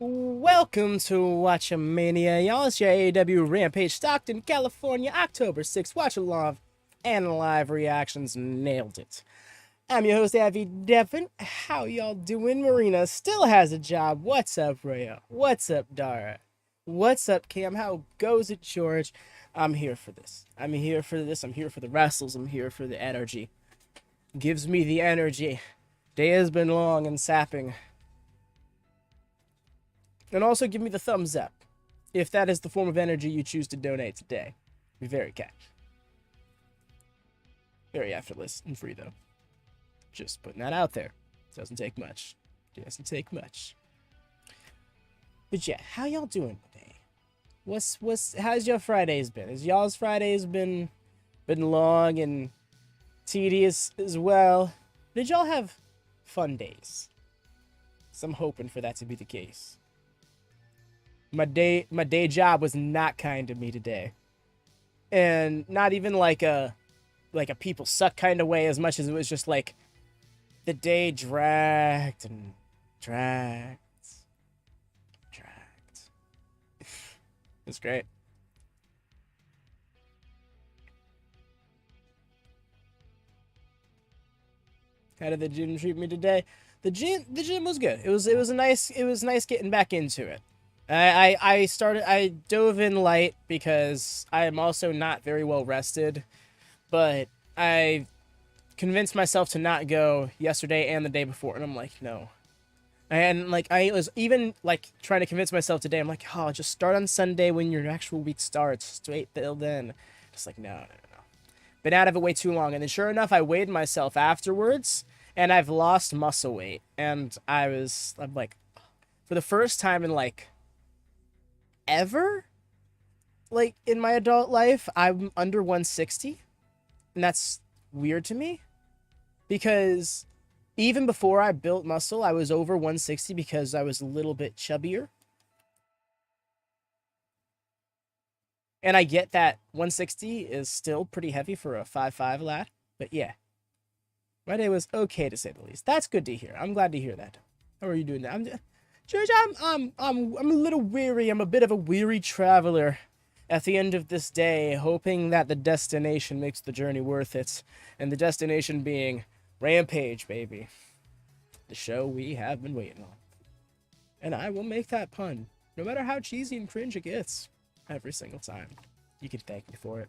Welcome to WatchaMania, y'all. It's your AEW Rampage, Stockton, California, October 6th. Watchalong and live reactions. Nailed it. I'm your host, Avi Devin. How y'all doing? Marina still has a job. What's up, Rhea? What's up, Dara? What's up, Cam? How goes it, George? I'm here for this. I'm here for the wrestles. I'm here for the energy. Gives me the energy. Day has been long and sapping. And also give me the thumbs up if that is the form of energy you choose to donate today. Be very kind. Very effortless and free, though. Just putting that out there. Doesn't take much. Doesn't take much. But yeah, how y'all doing today? How's your Fridays been? Has y'all's Fridays been long and tedious as well? Did y'all have fun days? So I'm hoping for that to be the case. My day job was not kind to me today. And not even like a people suck kind of way, as much as it was just like the day dragged and dragged. It's great. How did the gym treat me today? The gym was good. It was nice getting back into it. I dove in light because I am also not very well rested, but I convinced myself to not go yesterday and the day before, and I'm like, no. And like I was even like trying to convince myself today, I'm like, oh, just start on Sunday when your actual week starts. Just wait till then. Just like, no. Been out of it way too long, and then sure enough, I weighed myself afterwards, and I've lost muscle weight, and I'm like, for the first time in like ever, like in my adult life, I'm under 160, and that's weird to me because even before I built muscle, I was over 160 because I was a little bit chubbier. And I get that 160 is still pretty heavy for a 5'5" lad, but yeah, my day was okay to say the least. That's good to hear. I'm glad to hear that. How are you doing now? George, I'm a little weary. I'm a bit of a weary traveler at the end of this day, hoping that the destination makes the journey worth it. And the destination being Rampage, baby. The show we have been waiting on. And I will make that pun, no matter how cheesy and cringe it gets, every single time. You can thank me for it.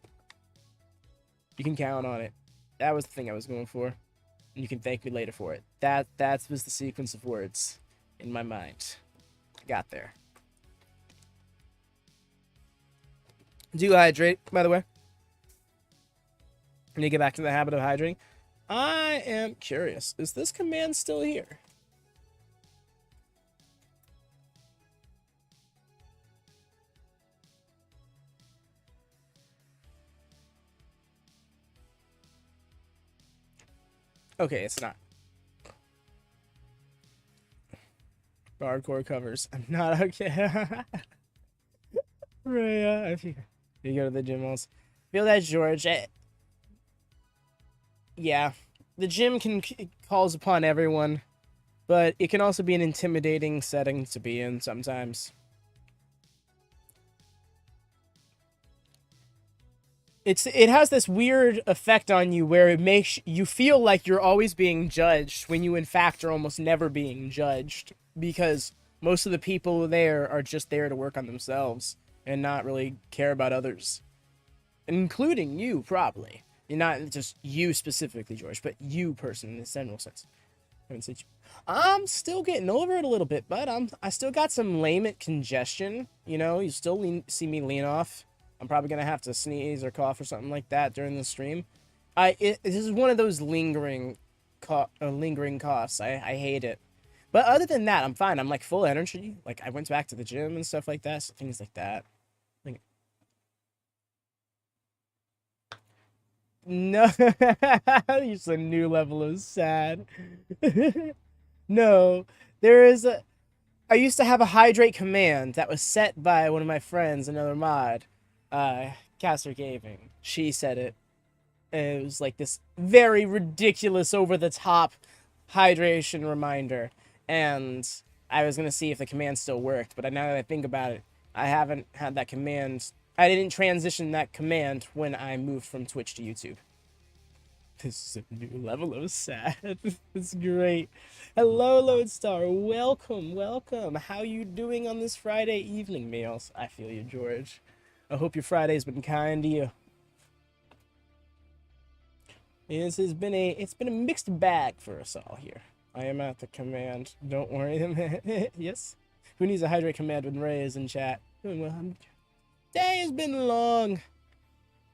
You can count on it. That was the thing I was going for. And you can thank me later for it. That was the sequence of words in my mind. I got there. Do hydrate, by the way. I need to get back to the habit of hydrating. I am curious. Is this command still here? Okay, it's not. Hardcore covers. I'm not okay. Rhea, if you go to the gym once. Feel that, George. Yeah, the gym calls upon everyone, but it can also be an intimidating setting to be in sometimes. It has this weird effect on you where it makes you feel like you're always being judged when you in fact are almost never being judged, because most of the people there are just there to work on themselves and not really care about others, including you probably. You're not just you specifically, George, but you person in the general sense. I'm still getting over it a little bit, but I still got some lament congestion. You know, you still see me lean off. I'm probably gonna have to sneeze or cough or something like that during the stream. This is one of those lingering coughs. I hate it. But other than that, I'm fine. I'm like full energy. Like I went back to the gym and stuff like that. So things like that. Like, no, it's a new level of sad. No, there is a. I used to have a hydrate command that was set by one of my friends, another mod, Caster Gaming. She said it. And it was like this very ridiculous, over the top hydration reminder. And I was gonna see if the command still worked, but now that I think about it, I haven't had that command. I didn't transition that command when I moved from Twitch to YouTube. This is a new level of sad. It's great. Hello, Lodestar. Welcome, welcome. How you doing on this Friday evening, meals? I feel you, George. I hope your Friday's been kind to you. It's been a mixed bag for us all here. I am at the command. Don't worry. Yes. Who needs a hydrate command when Ray is in chat? Day has been long.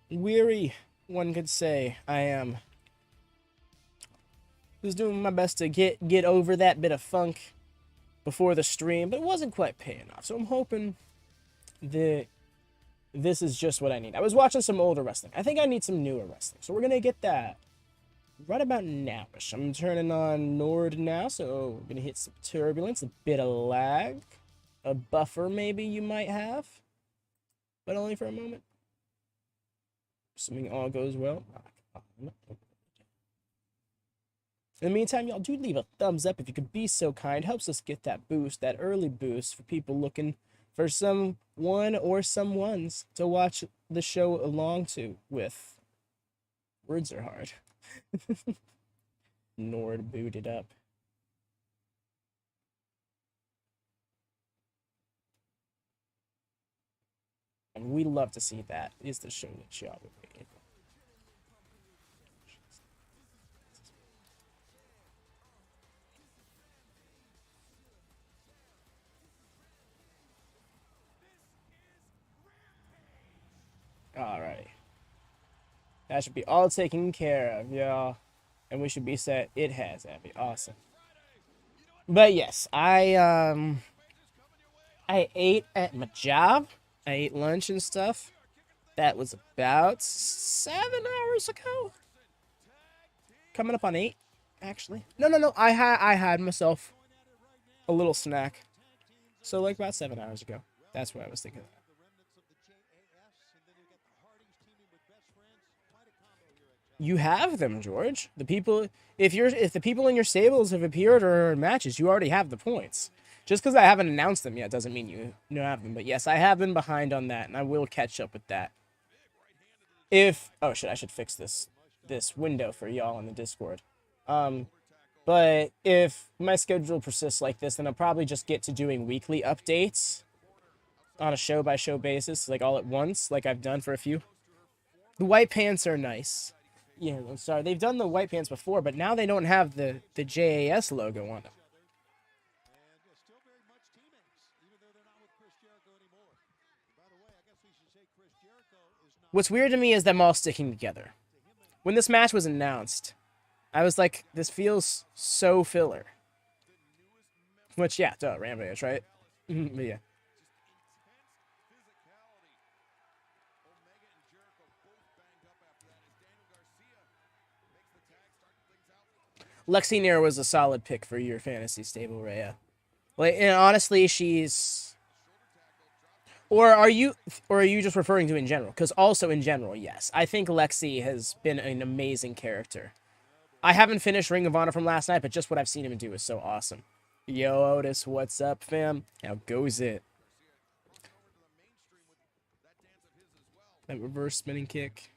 Weary, one could say. I am. Was doing my best to get over that bit of funk before the stream, but it wasn't quite paying off. So I'm hoping that this is just what I need. I was watching some older wrestling. I think I need some newer wrestling. So we're gonna get that right about nowish. I'm turning on Nord now, so we're gonna hit some turbulence, a bit of lag, a buffer maybe you might have, but only for a moment. Assuming all goes well. In the meantime, y'all do leave a thumbs up if you could be so kind. Helps us get that boost, that early boost for people looking for someone or someones to watch the show along to with. Words are hard. Nord booted up. And we love to see that. Is the show that y'all would be. Alrighty. That should be all taken care of, y'all. And we should be set. It has, Abby. Awesome. But yes, I ate at my job. I ate lunch and stuff. That was about 7 hours ago. Coming up on 8, actually. No. I had myself a little snack. So like about 7 hours ago. That's what I was thinking. You have them, George. The people, if the people in your stables have appeared or in matches, you already have the points. Just because I haven't announced them yet doesn't mean you have them. But yes, I have been behind on that, and I will catch up with that. Oh shit, I should fix this window for y'all in the Discord. But if my schedule persists like this, then I'll probably just get to doing weekly updates on a show-by-show basis, like all at once, like I've done for a few. The white pants are nice. Yeah, I'm sorry. They've done the white pants before, but now they don't have the JAS logo on them. What's weird to me is them all sticking together. When this match was announced, I was like, this feels so filler. Which, yeah, duh, Rampage, right? But yeah. Lexi Nair was a solid pick for your fantasy stable, Rhea. Like, and honestly, she's... Or are you just referring to in general? Because also in general, yes. I think Lexi has been an amazing character. I haven't finished Ring of Honor from last night, but just what I've seen him do is so awesome. Yo, Otis, what's up, fam? How goes it? That reverse spinning kick.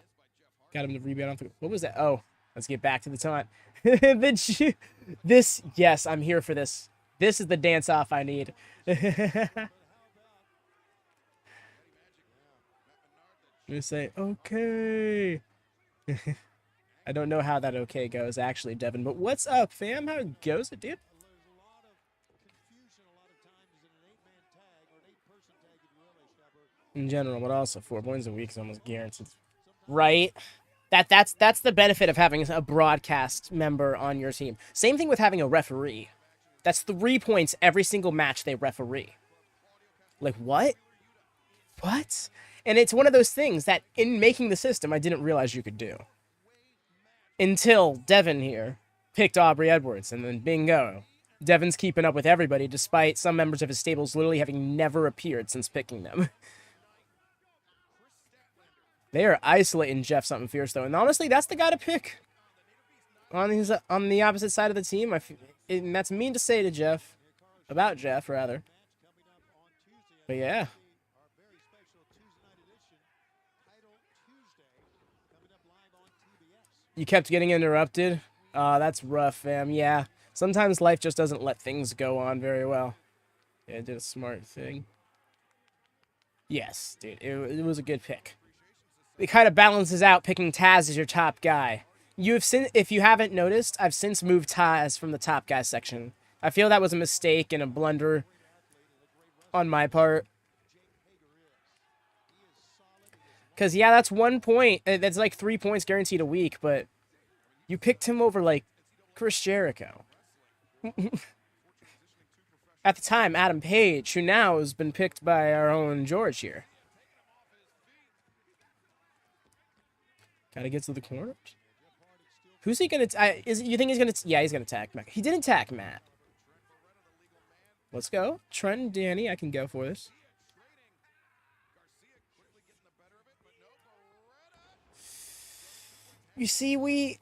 Got him to rebound off the... What was that? Oh, let's get back to the taunt. Yes, I'm here for this. This is the dance-off I need. You say, okay. I don't know how that okay goes, actually, Devin. But what's up, fam? How goes it, dude? In general, but also 4 points a week is almost guaranteed. Right? That's the benefit of having a broadcast member on your team. Same thing with having a referee. That's 3 points every single match they referee. Like, what? What? And it's one of those things that, in making the system, I didn't realize you could do. Until Devin here picked Aubrey Edwards, and then bingo. Devin's keeping up with everybody, despite some members of his stables literally having never appeared since picking them. They are isolating Jeff something fierce, though. And honestly, that's the guy to pick on the opposite side of the team. And that's mean to say to Jeff. About Jeff, rather. But yeah. You kept getting interrupted? That's rough, fam. Yeah. Sometimes life just doesn't let things go on very well. Yeah, I did a smart thing. Yes, dude. It was a good pick. It kind of balances out picking Taz as your top guy. If you haven't noticed, I've since moved Taz from the top guy section. I feel that was a mistake and a blunder on my part. Because, yeah, that's 1 point. That's like 3 points guaranteed a week, but you picked him over, like, Chris Jericho. At the time, Adam Page, who now has been picked by our own George here. Gotta get to the corners. Who's he gonna? You think he's gonna? Yeah, he's gonna attack Matt. He didn't attack Matt. Let's go, Trent and Danny. I can go for this. You see,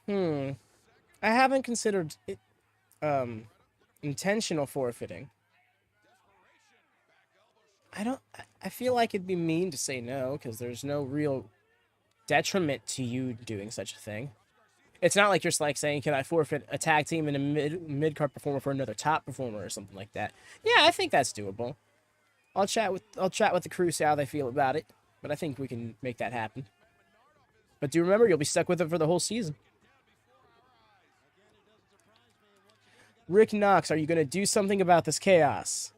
I haven't considered it, intentional forfeiting. I feel like it'd be mean to say no, because there's no real detriment to you doing such a thing. It's not like you're like saying, can I forfeit a tag team and a mid-card performer for another top performer or something like that. Yeah, I think that's doable. I'll chat with the crew, see how they feel about it, but I think we can make that happen. But do remember, you'll be stuck with it for the whole season. Rick Knox, are you going to do something about this chaos?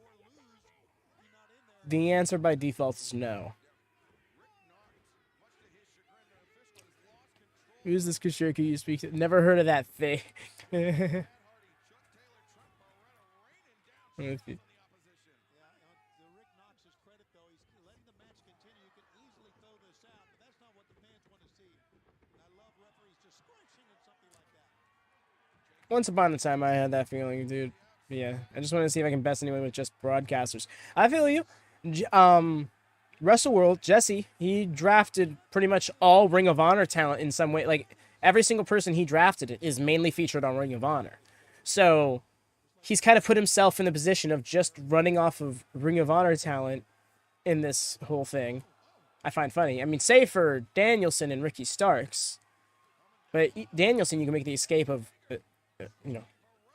The answer by default is no. Who's this Kushirika you speak to? Never heard of that thing. Once upon a time, I had that feeling, dude. Yeah, I just wanted to see if I can best anyone with just broadcasters. I feel you. Wrestle World, Jesse, he drafted pretty much all Ring of Honor talent in some way. Like, every single person he drafted is mainly featured on Ring of Honor. So, he's kind of put himself in the position of just running off of Ring of Honor talent in this whole thing. I find funny. I mean, save for Danielson and Ricky Starks. But Danielson, you can make the escape of,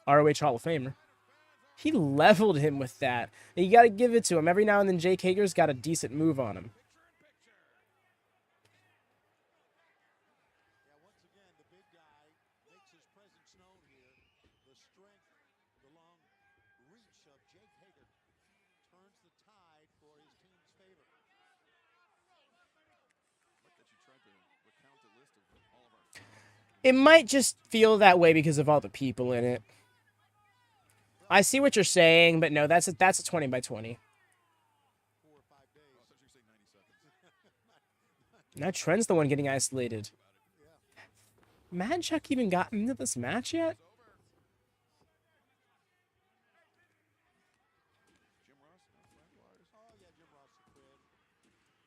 ROH Hall of Famer. He leveled him with that. And you got to give it to him. Every now and then, Jake Hager's got a decent move on him. It might just feel that way because of all the people in it. I see what you're saying, but no, that's a 20 by 20. Now Trent's the one getting isolated. Mad Chuck even got into this match yet?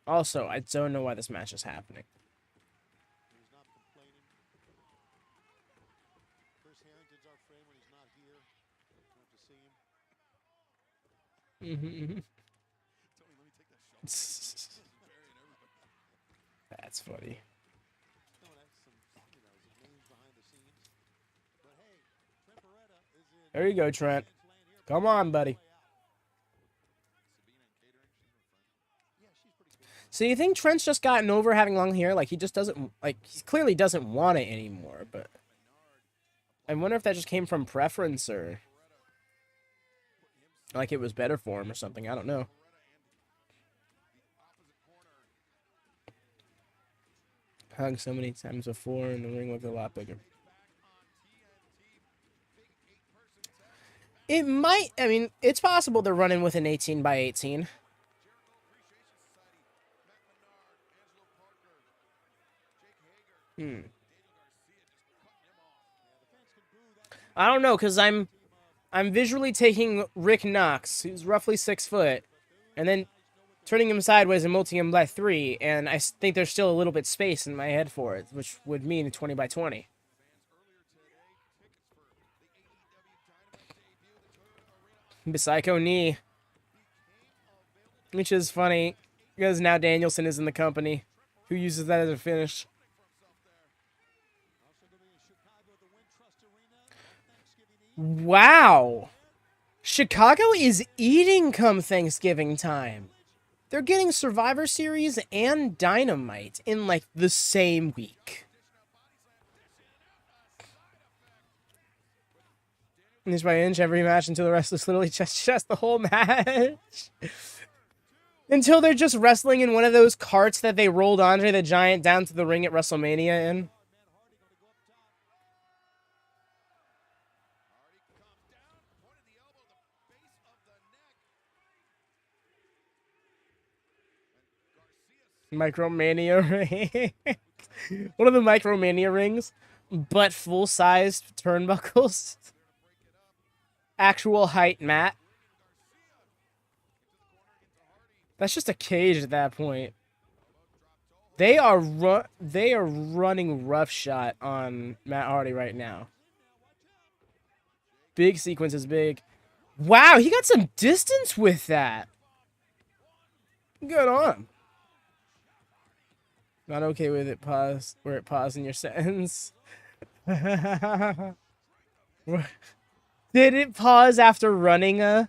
Also, I don't know why this match is happening. That's funny. There you go, Trent. Come on, buddy. So you think Trent's just gotten over having long hair? Like, he just doesn't, like, he clearly doesn't want it anymore, but I wonder if that just came from preference or like it was better for him or something. I don't know. Hugged so many times before and the ring looked a lot bigger. It might, I mean, it's possible they're running with an 18 by 18. I don't know, because I'm visually taking Rick Knox, who's roughly 6 foot, and then turning him sideways and multing him by 3, and I think there's still a little bit space in my head for it, which would mean a 20 by 20. Psycho knee. Which is funny, because now Danielson is in the company, who uses that as a finish. Wow! Chicago is eating come Thanksgiving time. They're getting Survivor Series and Dynamite in, like, the same week. Inch by inch, every match until the wrestlers literally chest the whole match. Until they're just wrestling in one of those carts that they rolled Andre the Giant down to the ring at WrestleMania in. Micromania ring. One of the Micromania rings, but full-sized turnbuckles. Actual height mat. That's just a cage at that point. They are running roughshod on Matt Hardy right now. Big sequence is big. Wow, he got some distance with that. Good on. Not okay with it. Pause. Where it paused in your sentence. Did it pause after running a?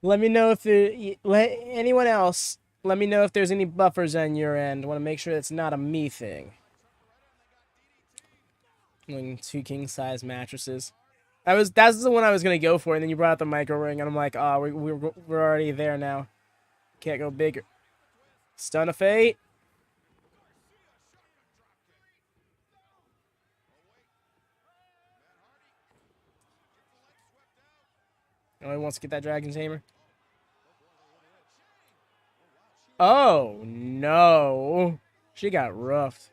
Let me know if anyone else. Let me know if there's any buffers on your end. Want to make sure it's not a me thing. Two king size mattresses. That's the one I was gonna go for, and then you brought out the micro ring, and I'm like, oh, we're already there now. Can't go bigger. Stun of fate. Oh, he wants to get that Dragon Tamer. Oh, no. She got roughed.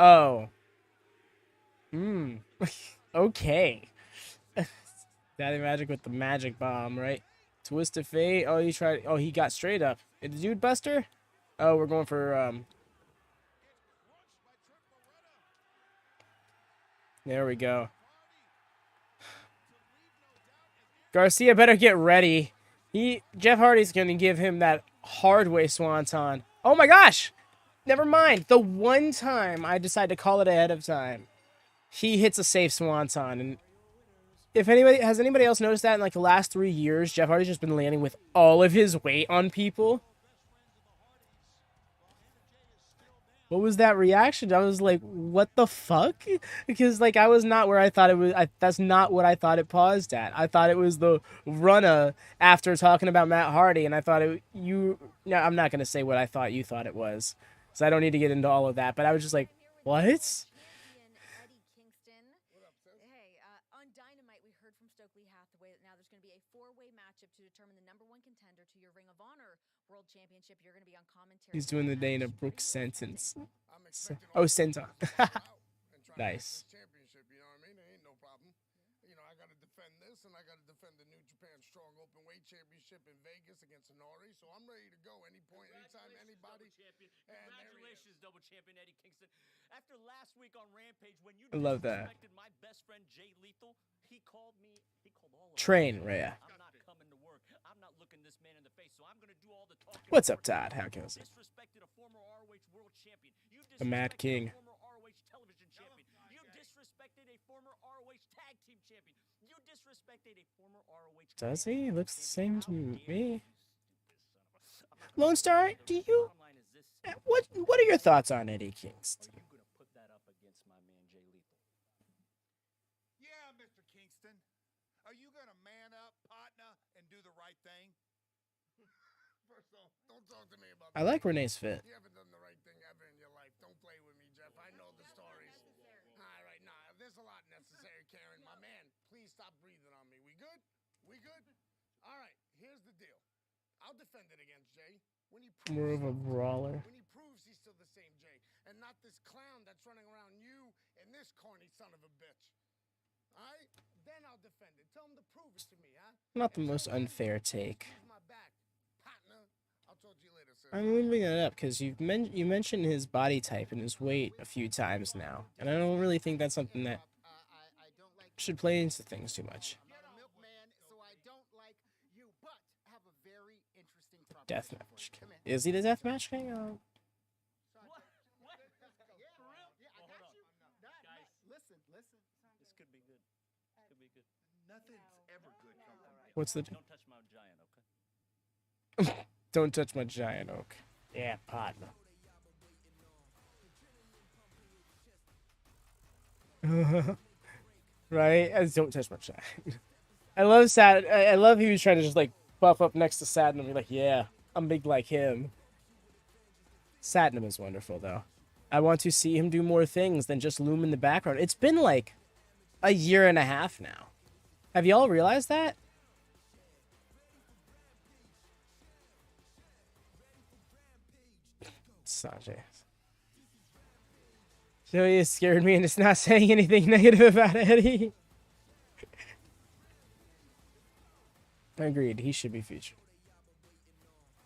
Oh. Okay. Daddy Magic with the magic bomb, right? Twisted Fate. Oh, he got straight up. Did the dude buster? Oh, we're going for, There we go. Garcia better get ready. Jeff Hardy's going to give him that hard way swanton. Oh my gosh! Never mind. The one time I decide to call it ahead of time, he hits a safe swanton. And if has anybody else noticed that in like the last 3 years, Jeff Hardy's just been landing with all of his weight on people? What was that reaction? I was like, what the fuck? Because, like, I was not where I thought it was. That's not what I thought it paused at. I thought it was the runner after talking about Matt Hardy, and I thought No, I'm not going to say what I thought you thought it was, because I don't need to get into all of that, but I was just like, what? Hey, on Dynamite, we heard from Stokely Hathaway that now there's going to be a four-way matchup to determine the #1 contender to your Ring of Honor World Championship. You're going to be on commentary. He's doing the Dana Brooks sentence. Oh, Senton. Nice. Championship, you know what I mean? It ain't no problem. You know, I got to defend this, and I got to defend the New Japan Strong Openweight Championship in Vegas against Honori. So I'm ready to go any point, anytime, anybody. Congratulations, double champion Eddie Kingston. After last week on Rampage, when you I love that. my best friend Jay Lethal, he called all of Train, Rhea. I'm not coming to work. I'm not looking this man in the face, so I'm going to do all the talking. What's up, Todd? How goes it? Disrespected a former ROH World Champion. You The Mad King. a former ROH Television Champion. You disrespected a former ROH Tag Team Champion. You disrespected a former ROH. Does he? Looks the same to me. Lone Star, do you? What are your thoughts on Eddie Kingston? Are you going to put that up against my man Jay Lethal? Yeah, Mr. Kingston. Are you going to man up, partner, and do the right thing? First off, don't talk to me about I like Renee's fit. You haven't done the right thing ever in your life. Don't play with me, Jeff. I know the stories. All right, nah, there's a lot necessary, Karen. My man, please stop breathing on me. We good? We good? All right, here's the deal. I'll defend it against Jay. When he proves, More of a brawler. when he proves he's still the same Jay, and not this clown that's running around you and this corny son of a bitch. All right? Then I'll defend it. Tell him to prove it to me, huh? Not the most unfair take. He's my back, partner. I'll talk to you later, sir. I'm moving it up because you mentioned his body type and his weight a few times now, and I don't really think that's something that should play into things too much. Deathmatch King. Is he the Deathmatch King? What? What? For real? Well, hold on. Guys, Listen. this could be good. This could be good. Nothing's ever good come from that. What's the... Don't touch my giant, okay? Don't touch my giant oak. Yeah, partner. Right? Don't touch my giant. I love Sad. I love he was trying to just like buff up next to Satnam and be like, yeah, I'm big like him. Satnam is wonderful though. I want to see him do more things than just loom in the background. It's been like a year and a half now. Have y'all realized that? Sanjay. Joey has scared me and it's not saying anything negative about Eddie. Agreed. He should be featured.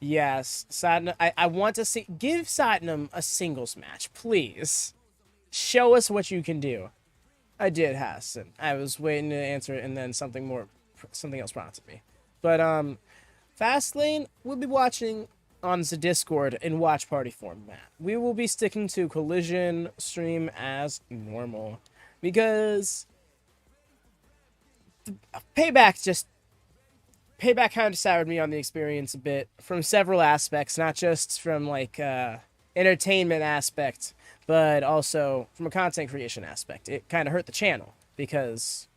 Yes, Satnam. I want to see. Give Satnam a singles match, please. Show us what you can do. I did, Hassan. I was waiting to answer it, and then something else prompted me. But Fastlane, we'll be watching on the Discord in watch party format. We will be sticking to Collision stream as normal because Payback kind of soured me on the experience a bit from several aspects, not just from like entertainment aspect, but also from a content creation aspect. It kind of hurt the channel because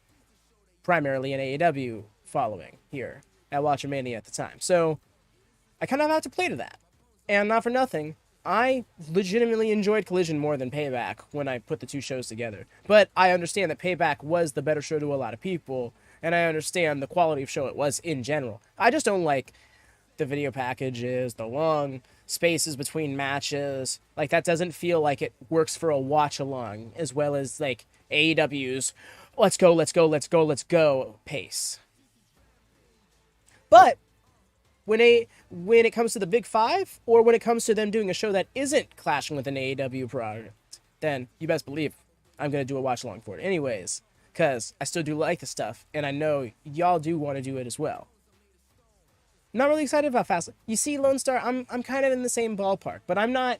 primarily an AEW following here at WatchaMania at the time. So I kind of have to play to that. And not for nothing, I legitimately enjoyed Collision more than Payback when I put the two shows together. But I understand that Payback was the better show to a lot of people, and I understand the quality of show it was in general. I just don't like the video packages, the long spaces between matches. Like, that doesn't feel like it works for a watch-along, as well as, like, AEW's let's go pace. But when it comes to the Big Five, or when it comes to them doing a show that isn't clashing with an AEW product, then you best believe I'm going to do a watch-along for it anyways, because I still do like the stuff, and I know y'all do want to do it as well. Not really excited about Fastlane. You see, Lone Star, I'm kind of in the same ballpark, but I'm not...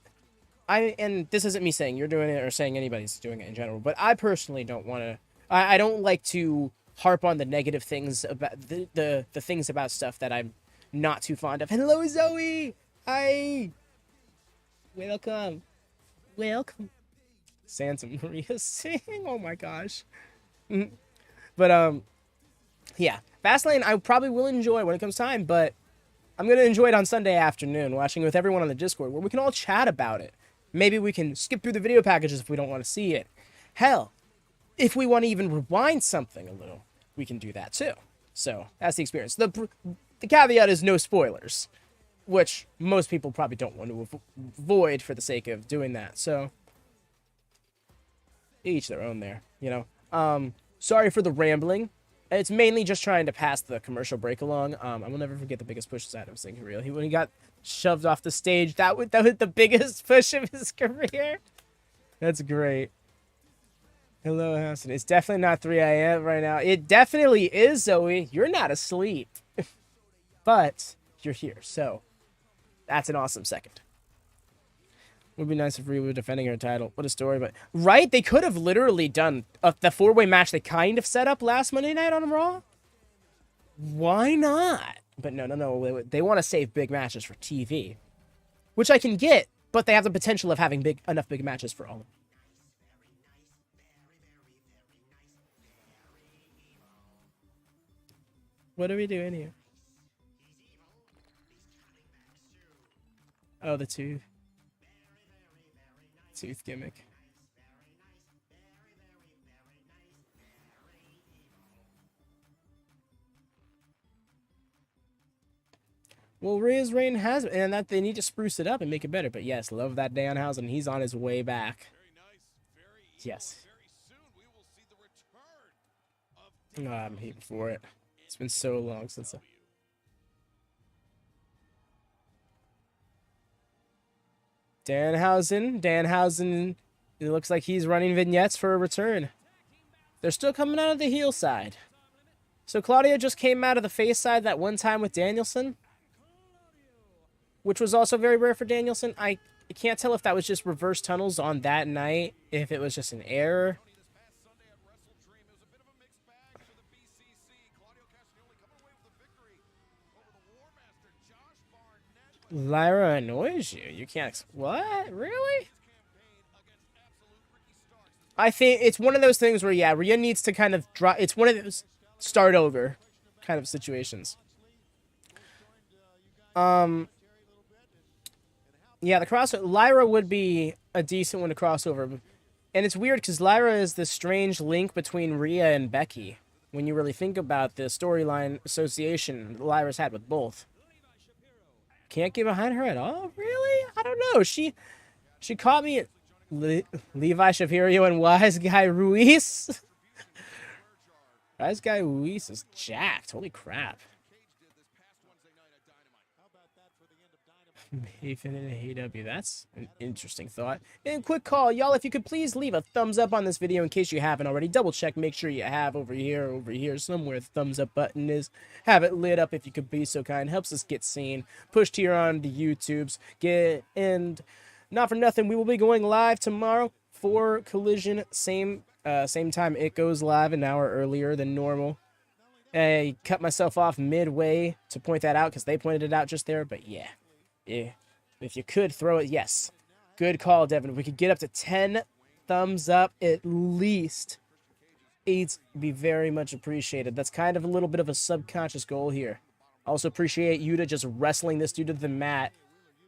and this isn't me saying you're doing it or saying anybody's doing it in general, but I personally don't want to... I don't like to harp on the negative things about... the things about stuff that I'm not too fond of. Hello, Zoe! Hi! Welcome. Santa Maria sing. Oh my gosh. But, yeah. Fastlane, I probably will enjoy when it comes time, but I'm going to enjoy it on Sunday afternoon, watching with everyone on the Discord, where we can all chat about it. Maybe we can skip through the video packages if we don't want to see it. Hell, if we want to even rewind something a little, we can do that too. So, that's the experience. The caveat is no spoilers, which most people probably don't want to avoid for the sake of doing that. So, each their own there, you know. Sorry for the rambling. It's mainly just trying to pass the commercial break along. I will never forget the biggest push Adam's in career. When he got shoved off the stage, that was the biggest push of his career. That's great. Hello, Hassan. It's definitely not 3 a.m. right now. It definitely is, Zoe. You're not asleep. But you're here, so that's an awesome second. Would be nice if Rhea were defending her title. What a story, but... Right? They could have literally done the four-way match they kind of set up last Monday night on Raw. Why not? But no. They want to save big matches for TV. Which I can get, but they have the potential of having enough big matches for all of them. What are we doing here? Oh, the tooth gimmick. Well, Rhea's reign has, and that they need to spruce it up and make it better. But yes, love that Danhausen. He's on his way back. Yes. Oh, I'm here for it. It's been so long since. Danhausen, it looks like he's running vignettes for a return. They're still coming out of the heel side. So Claudio just came out of the face side that one time with Danielson. which was also very rare for Danielson. I can't tell if that was just reverse tunnels on that night, if it was just an error. Lyra annoys you. You can't. What? Really? I think it's one of those things where, yeah, Rhea needs to kind of drop. It's one of those start over kind of situations. Yeah, the crossover. Lyra would be a decent one to crossover. And it's weird because Lyra is this strange link between Rhea and Becky. When you really think about the storyline association Lyra's had with both. Can't get behind her at all? Really? I don't know. She caught me at Levi Shafir and Wise Guy Ruiz. Wise Guy Ruiz is jacked. Holy crap. Nathan and AEW. That's an interesting thought. And quick call, y'all, if you could please leave a thumbs up on this video in case you haven't already. Double check, make sure you have over here, somewhere the thumbs up button is. Have it lit up if you could be so kind. Helps us get seen. Pushed here on the YouTubes. And not for nothing, we will be going live tomorrow for Collision. Same time it goes live, an hour earlier than normal. I cut myself off midway to point that out because they pointed it out just there, but yeah. Yeah, if you could throw it, yes. Good call, Devin. If we could get up to 10 thumbs up at least, it'd be very much appreciated. That's kind of a little bit of a subconscious goal here. Also appreciate Yuta just wrestling this dude to the mat.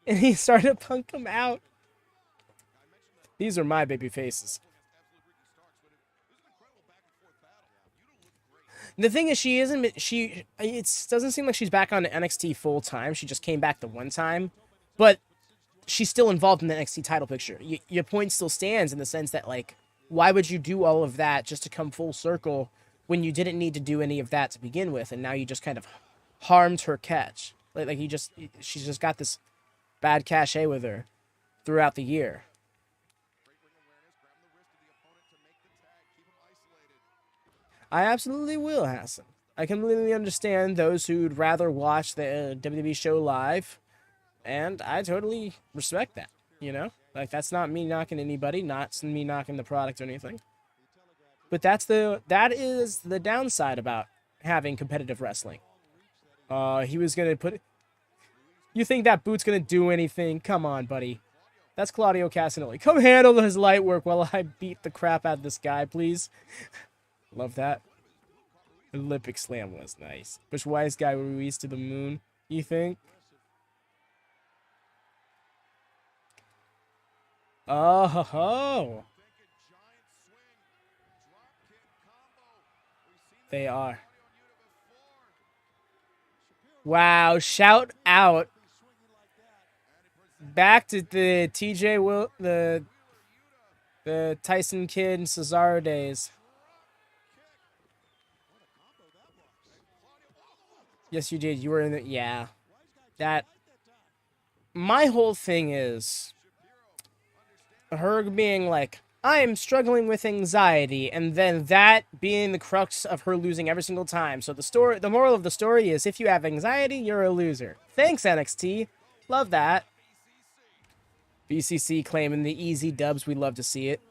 And he started to punk him out. These are my baby faces. The thing is, it doesn't seem like she's back on NXT full time. She just came back the one time, but she's still involved in the NXT title picture. Your point still stands in the sense that, like, why would you do all of that just to come full circle when you didn't need to do any of that to begin with, and now you just kind of harmed her catch? Like she's just got this bad cachet with her throughout the year. I absolutely will, Hassan. I completely understand those who'd rather watch the WWE show live, and I totally respect that, you know? Like, that's not me knocking anybody, not me knocking the product or anything. But that is the downside about having competitive wrestling. He was going to put... You think that boot's going to do anything? Come on, buddy. That's Claudio Castagnoli. Come handle his light work while I beat the crap out of this guy, please. Love that. Olympic Slam was nice. Push Wise Guy Ruiz to the moon, you think? Oh ho ho! They are. Wow, shout out. Back to the the Tyson Kidd and Cesaro days. Yes, you did. You were in the... Yeah. That... My whole thing is... her being like, I'm struggling with anxiety, and then that being the crux of her losing every single time. So the moral of the story is, if you have anxiety, you're a loser. Thanks, NXT. Love that. BCC claiming the easy dubs. We love to see it.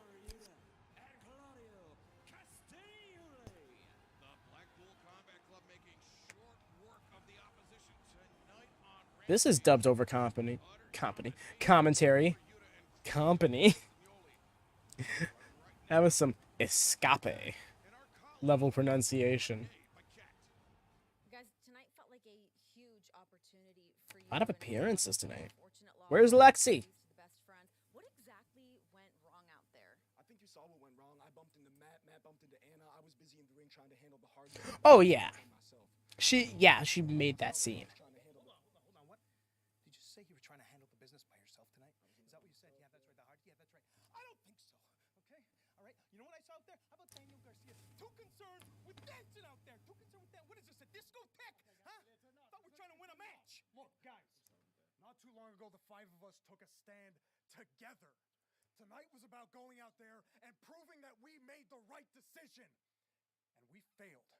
This is dubbed over commentary. That was some escape level pronunciation. Guys, tonight felt like a huge opportunity for you. A lot of appearances tonight. Where's Lexi? What exactly went wrong out there? I think you saw what went wrong. I bumped into Matt bumped into Anna. I was busy in the ring trying to handle the hard. Oh yeah. She made that scene. Say you were trying to handle the business by yourself tonight? Is that what you said? Yeah, that's right. The hard. Yeah, that's right. I don't think so. Okay? All right. You know what I saw out there? How about Daniel Garcia? Too concerned with dancing out there. Too concerned with that. What is this, a discotheque? Huh? Thought we're trying to win a match. Look, guys, not too long ago, the five of us took a stand together. Tonight was about going out there and proving that we made the right decision. And we failed.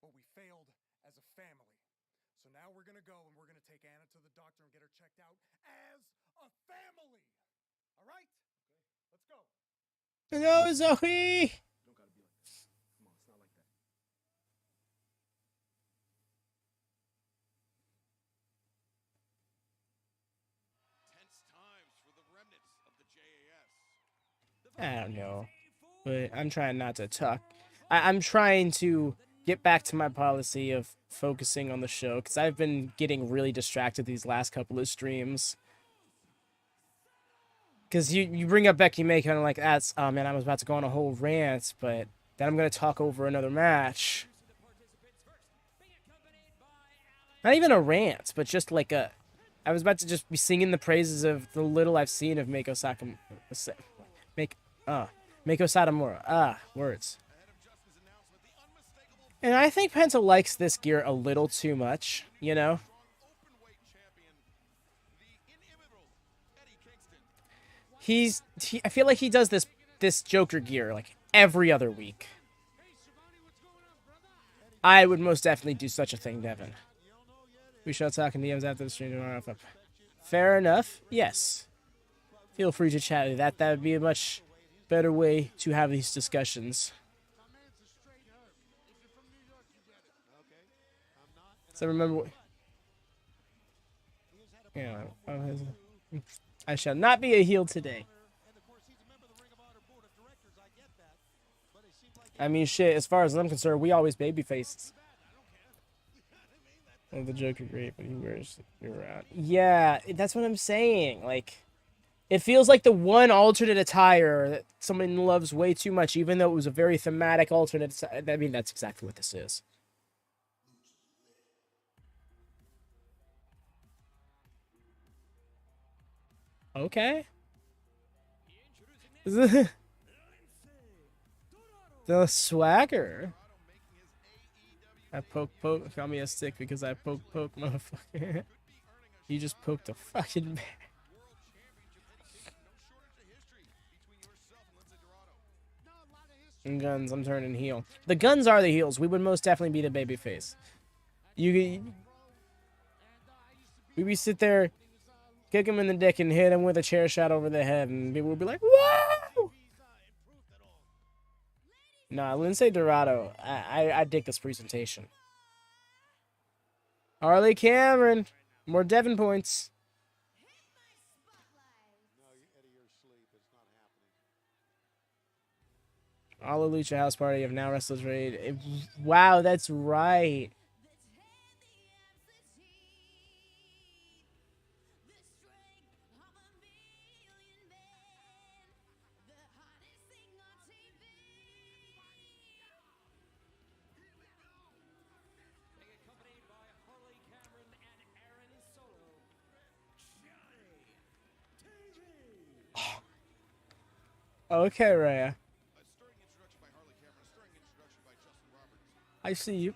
But we failed as a family. So now we're gonna go and we're gonna take Anna to the doctor and get her checked out as a family. All right? Okay. Let's go. No, Zoe. Don't gotta be like that. Come on, it's not like that. Tense times for the remnants of the JAS. I don't know, but I'm trying not to talk. I'm trying to get back to my policy of focusing on the show because I've been getting really distracted these last couple of streams. Because you bring up Becky May kind of like, that's, oh man, I was about to go on a whole rant, but then I'm going to talk over another match. Not even a rant, but just like a, I was about to just be singing the praises of the little I've seen of Mako Satomura. Words. And I think Penta likes this gear a little too much, you know? I feel like he does this Joker gear like every other week. I would most definitely do such a thing, Devin. We shall talk in DMs after the stream tomorrow. Fair enough. Yes. Feel free to chat. That would be a much better way to have these discussions. So remember, yeah, I shall not be a heel today. I mean, shit, as far as I'm concerned, we always baby faces. Oh, the Joker great, but he wears your out. Yeah, that's what I'm saying. Like, it feels like the one alternate attire that someone loves way too much, even though it was a very thematic alternate. I mean, that's exactly what this is. Okay. The swagger. I poke. Got me a stick because I poke, motherfucker. You just poked a fucking man. And guns, I'm turning heel. The guns are the heels. We would most definitely be the babyface. We sit there, kick him in the dick and hit him with a chair shot over the head, and people would be like, "Whoa!" Nah, Lince Dorado. I dig this presentation. Harley Cameron, more Devon points. All the Lucha House Party have now wrestled raid. Wow, that's right. Okay, Rhea. I see you.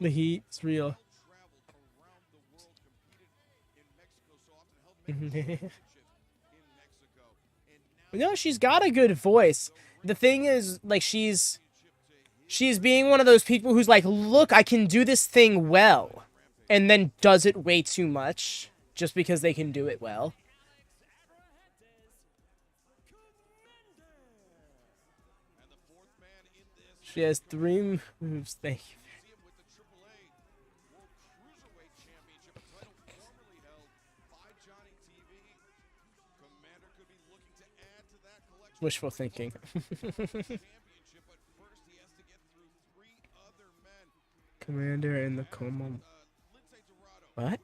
The heat, it's real. No, she's got a good voice. The thing is, like, she's being one of those people who's like, look, I can do this thing well, and then does it way too much just because they can do it well. She has 3 moves. Thank you. Wishful thinking. Komander and the Komander. What?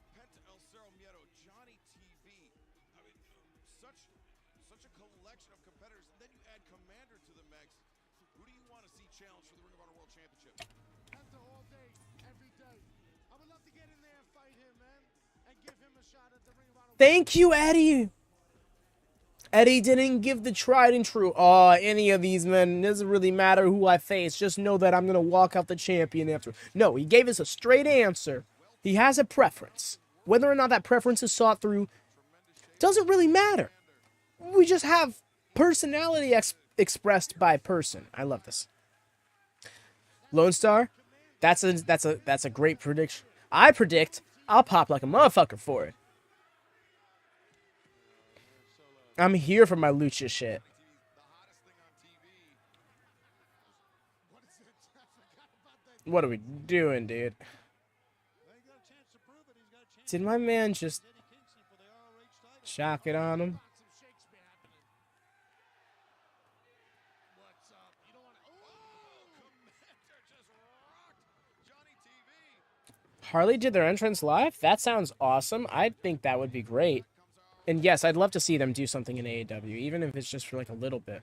Such a collection of competitors. Then you add Komander to the mix. Who do you want to see challenge for the Ring of Honor World Championship? Penta all day, every day. I would love to get in there and fight him, man, and give him a shot at the Ring of Honor. Thank you, Eddie. Eddie didn't give the tried and true. Oh, any of these men. It doesn't really matter who I face. Just know that I'm going to walk out the champion after. No, he gave us a straight answer. He has a preference. Whether or not that preference is sought through doesn't really matter. We just have personality expressed by person. I love this. Lone Star, that's a great prediction. I predict I'll pop like a motherfucker for it. I'm here for my lucha shit. What are we doing, dude? Did my man just shock it on him? Harley did their entrance live? That sounds awesome. I think that would be great. And yes, I'd love to see them do something in AEW, even if it's just for like a little bit.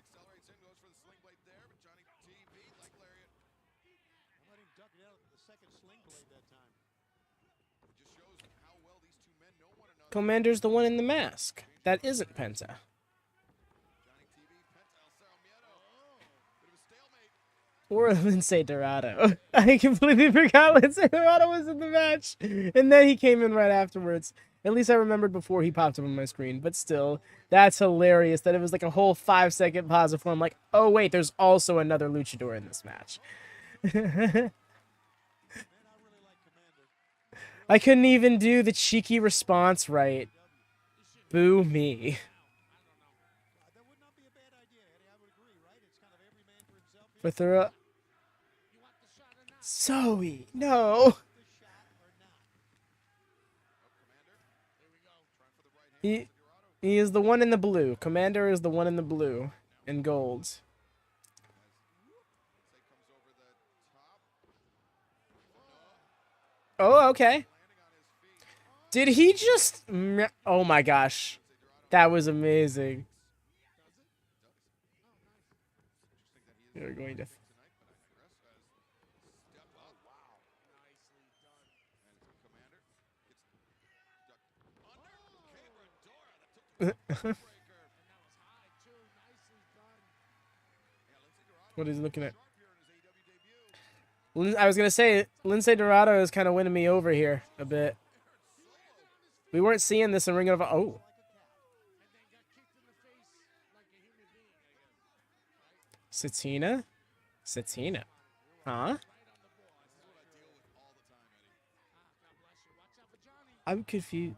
Komander's the one in the mask. That isn't Penta. Or Lince Dorado. I completely forgot Lince Dorado was in the match. And then he came in right afterwards. At least I remembered before he popped up on my screen. But still, that's hilarious that it was like a whole 5-second pause before I'm like, oh wait, there's also another luchador in this match. I couldn't even do the cheeky response right. Boo me. But they're Zoe, no. He is the one in the blue. Komander is the one in the blue and gold. Oh, okay. Did he just... Oh my gosh. That was amazing. You're going to... What is he looking at? I was going to say, Lince Dorado is kind of winning me over here a bit. We weren't seeing this in Ring of... Oh. Satina? Satina. Huh? I'm confused.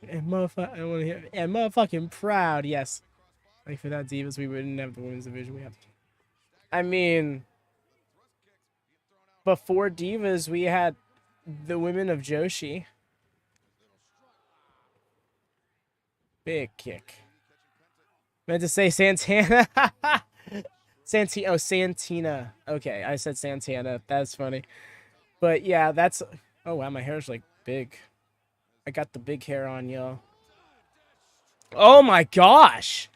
And motherfucker, I want to hear. And motherfucking proud, yes. Like for that Divas, we wouldn't have the women's division. We have. I mean, before Divas, we had the women of Joshi. Big kick. Meant to say Santana. Santina. Oh, Santina. Okay, I said Santana. That's funny. But yeah, that's. Oh wow, my hair's like big. I got the big hair on, y'all. Oh my gosh!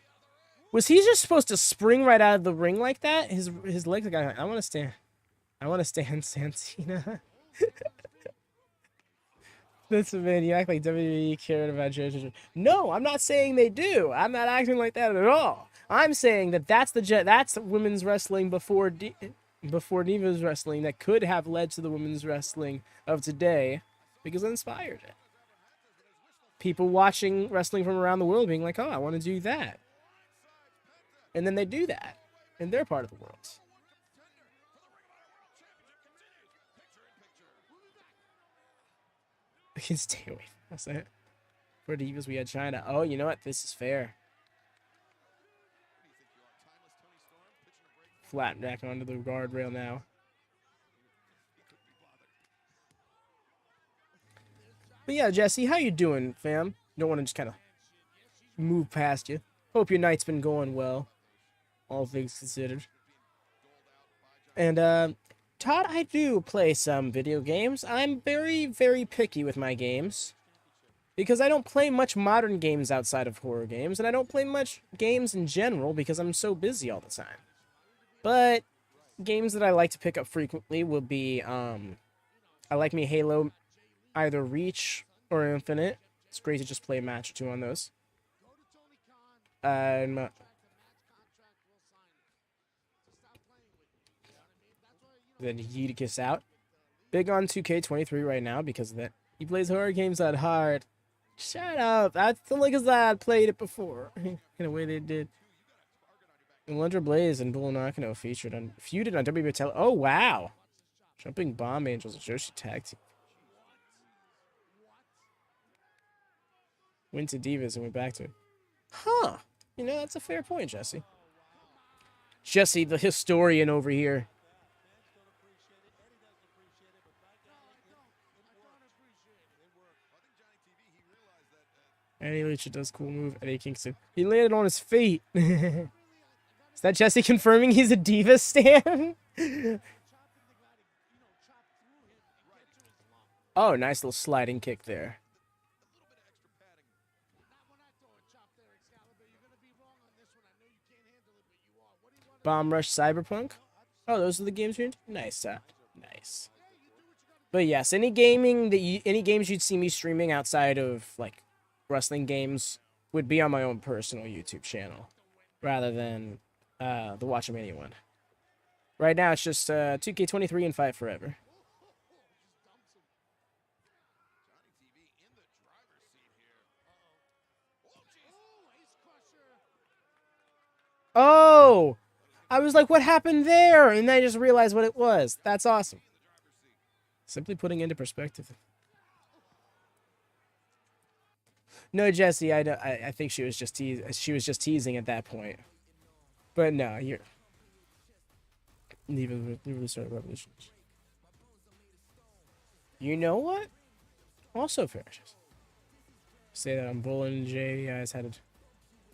Was he just supposed to spring right out of the ring like that? His legs got. I want to stand. I want to stand Santina. That's a man. You act like WWE cared about JoJo. No, I'm not saying they do. I'm not acting like that at all. I'm saying that that's women's wrestling before Divas wrestling that could have led to the women's wrestling of today because it inspired it. People watching wrestling from around the world being like, oh, I want to do that. And then they do that in their part of the world. I can stay away from us. For Divas, we had China. Oh, you know what? This is fair. Flat back onto the guardrail now. But yeah, Jesse, how you doing, fam? Don't want to just kind of move past you. Hope your night's been going well, all things considered. And, Todd, I do play some video games. I'm very, very picky with my games. Because I don't play much modern games outside of horror games, and I don't play much games in general because I'm so busy all the time. But games that I like to pick up frequently will be, I like me Halo, either Reach or Infinite. It's great to just play a match or two on those. Then Yeeticus out. Big on 2K23 right now because of that. He plays horror games that hard. Shut up. That's only because I played it before. In a way they did. Alundra Blaze and Bull Nakano feuded on WWE Tele. Oh wow! Jumping Bomb Angels and Joshi tag team. Went to Divas and went back to it. Huh. You know, that's a fair point, Jesse. Jesse, the historian over here. Eddie Lucha does cool move. Eddie Kingston. He landed on his feet. Is that Jesse confirming he's a Diva stan? Oh, nice little sliding kick there. Bomb Rush Cyberpunk. Oh, those are the games you're into? Nice, nice. But yes, any games you'd see me streaming outside of like wrestling games would be on my own personal YouTube channel, rather than the WatchaMania one. Right now, it's just 2K23 and Fight Forever. Oh! I was like, what happened there? And then I just realized what it was. That's awesome. Simply putting into perspective. No, Jesse, I think she was just teasing at that point. But no, you're even really started revolutions. You know what? Also fair. Say that I'm Bull and Jay guys had to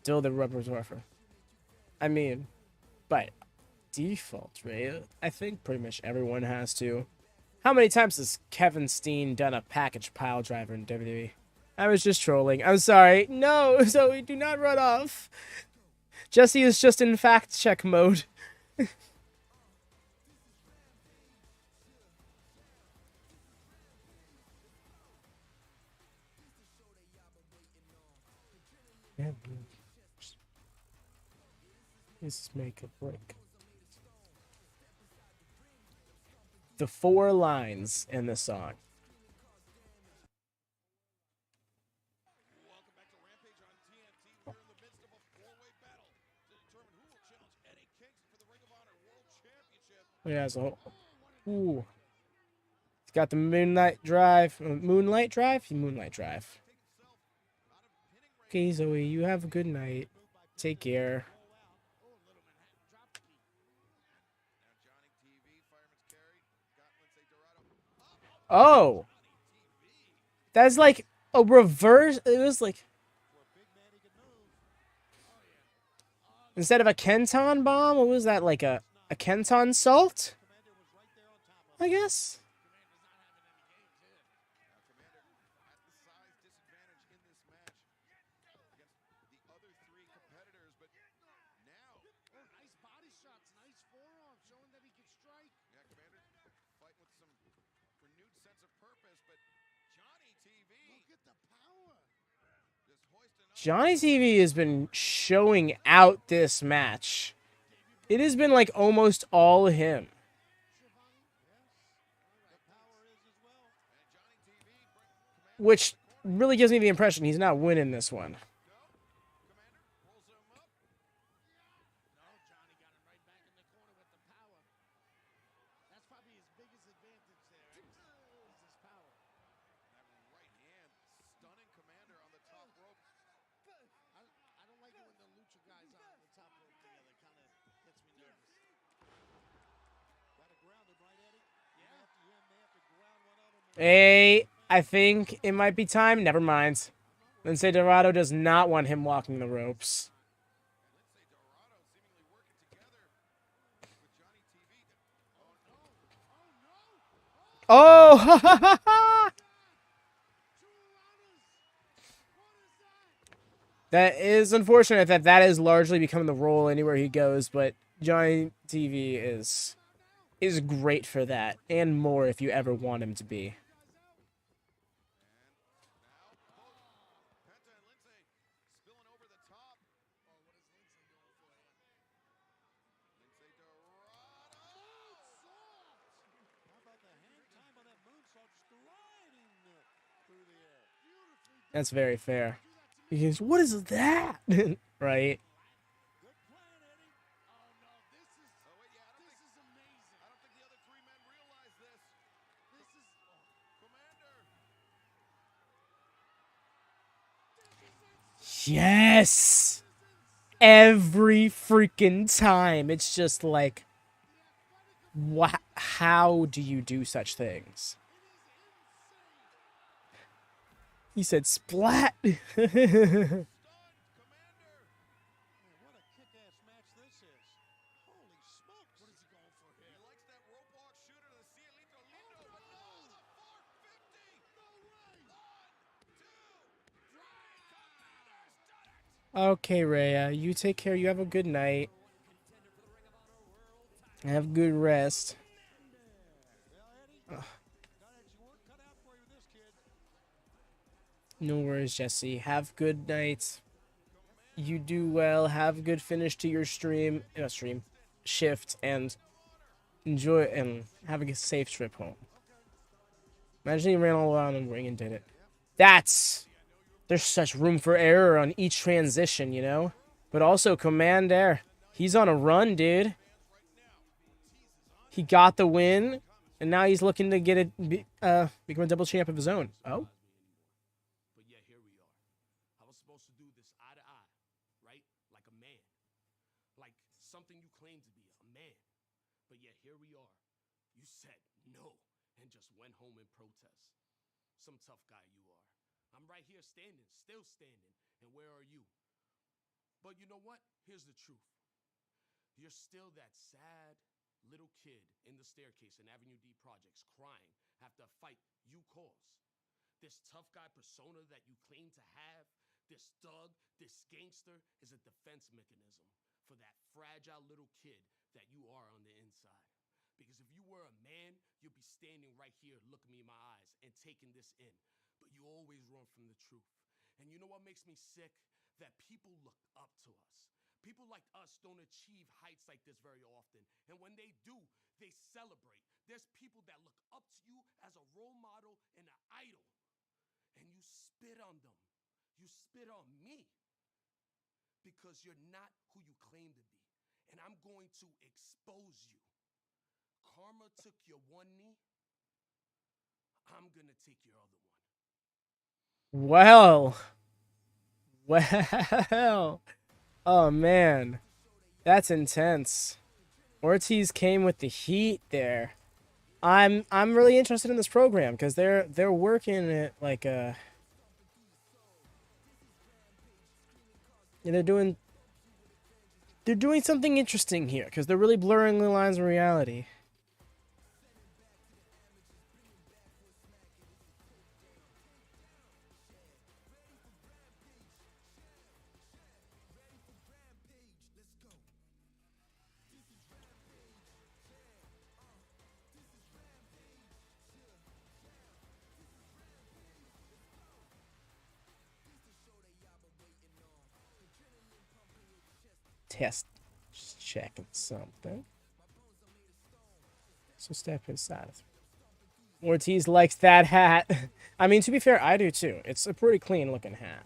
deal the repertoire for. I mean, by default, right? I think pretty much everyone has to. How many times has Kevin Steen done a package pile driver in WWE? I was just trolling. I'm sorry. No, Zoe, do not run off. Jesse is just in fact check mode. This is make a break. The 4 lines in the song. Welcome back to Rampage on TNT. We're in the midst of a 4-way battle to determine who will challenge Eddie Kingston for the Ring of Honor World Championship. Yeah, so ooh. He's got the Moonlight Drive. Moonlight Drive? Moonlight Drive. Okay, Zoe, you have a good night. Take care. Oh, that's like a reverse. It was like instead of a Kenton bomb, what was that? Like a Kenton salt? I guess. Johnny TV has been showing out this match. It has been like almost all him. Which really gives me the impression he's not winning this one. Hey, I think it might be time. Never mind. Lince Dorado does not want him walking the ropes. Oh! That is unfortunate that is largely becoming the role anywhere he goes, but Johnny TV is great for that, and more if you ever want him to be. That's very fair. He goes, what is that? Right? Yes! Every freaking time. It's just like, how do you do such things? He said splat. What a kick-ass match this is. Holy smokes. What is he going for here? He likes that rope walk shooter to see Elito Lindo, but no, the 450. No way. 1, 2, 3. Okay, Rhea, you take care. You have a good night. Have good rest. No worries, Jesse. Have good night. You do well. Have a good finish to your shift, and enjoy and have a safe trip home. Imagine he ran all around the ring and did it. There's such room for error on each transition, you know? But also, Komander, he's on a run, dude. He got the win, and now he's looking to get become a double champ of his own. Oh? But yeah, here we are. I was supposed to do this eye to eye, right? Like a man. Like something you claim to be, a man. But yeah, here we are. You said no and just went home in protest. Some tough guy you are. I'm right here standing, still standing. And where are you? But you know what? Here's the truth. You're still that sad little kid in the staircase in Avenue D projects crying after a fight you caused. This tough guy persona that you claim to have, this thug, this gangster, is a defense mechanism for that fragile little kid that you are on the inside. Because if you were a man, you'd be standing right here looking me in my eyes and taking this in. But you always run from the truth. And you know what makes me sick? That people look up to us. People like us don't achieve heights like this very often. And when they do, they celebrate. There's people that look up to you as a role model and an idol. And you spit on them. You spit on me. Because you're not who you claim to be. And I'm going to expose you. Karma took your one knee. I'm going to take your other one. Well. Oh, man. That's intense. Ortiz came with the heat there. I'm really interested in this program because they're working it like a. They're doing something interesting here because they're really blurring the lines of reality. Just checking something. So step inside. Ortiz likes that hat. I mean, to be fair, I do too. It's a pretty clean looking hat.